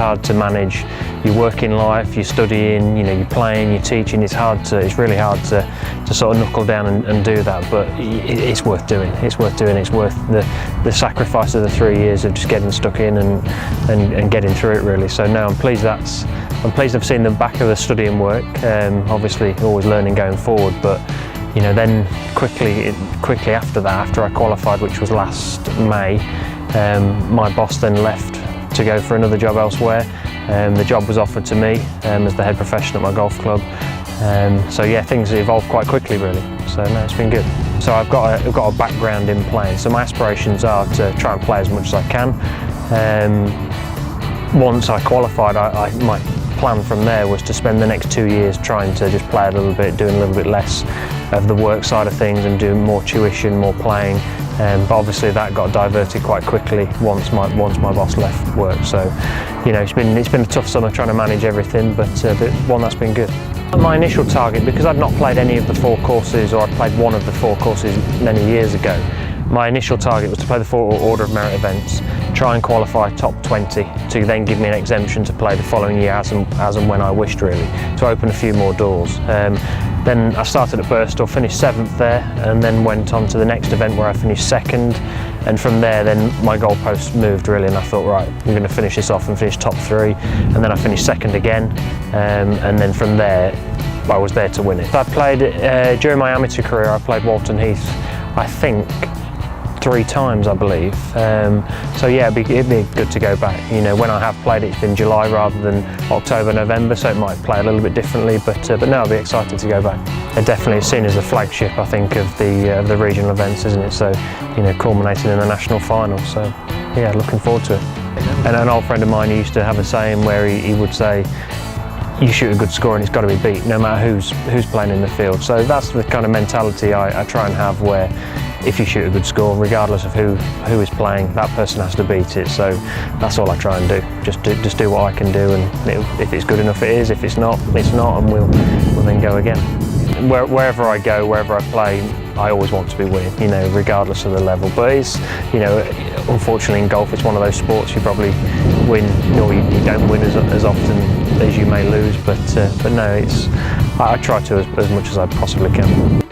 hard to manage your working life, your studying, you know, you're playing, you're teaching. It's really hard to sort of knuckle down and do that, but it's worth doing. It's worth doing. It's worth the sacrifice of the 3 years of just getting stuck in and getting through it, really. So no, I'm pleased I've seen the back of the studying work. Obviously always learning going forward, but you know, then quickly after that, after I qualified, which was last May, my boss then left to go for another job elsewhere. The job was offered to me as the head professional at my golf club. So yeah, things evolved quite quickly, really. So no, it's been good. So I've got a background in playing. So my aspirations are to try and play as much as I can. Once I qualified, my plan from there was to spend the next 2 years trying to just play a little bit, doing a little bit less of the work side of things and doing more tuition, more playing. But obviously that got diverted quite quickly once my boss left work. So, you know, it's been a tough summer trying to manage everything, but one that's been good. My initial target, because I'd not played any of the 4 courses, or I'd played one of the 4 courses many years ago, my initial target was to play the 4 Order of Merit events, try and qualify top 20 to then give me an exemption to play the following year as and when I wished, really, to open a few more doors. Then I started at Birstall, finished 7th there, and then went on to the next event where I finished 2nd. And from there, then my goalposts moved, really, and I thought, right, I'm going to finish this off and finish top 3. And then I finished 2nd again, and then from there, I was there to win it. I played, during my amateur career, I played Walton Heath, I think, 3 times, I believe. So yeah, it'd be good to go back. You know, when I have played, it's been July rather than October, November, so it might play a little bit differently. But no, I'll be excited to go back. And definitely, it's seen as the flagship, I think, of the regional events, isn't it? So, you know, culminating in the national final. So yeah, looking forward to it. And an old friend of mine used to have a saying where he would say, you shoot a good score and it's got to be beat, no matter who's playing in the field. So that's the kind of mentality I try and have, where if you shoot a good score, regardless of who is playing, that person has to beat it. So that's all I try and do. Just do what I can do, and if it's good enough, it is. If it's not, it's not, and we'll then go again. Wherever I go, wherever I play, I always want to be winning, you know, regardless of the level. But it's, you know, unfortunately in golf, it's one of those sports you probably win, or you don't win as often as you may lose. But no, I try to as much as I possibly can.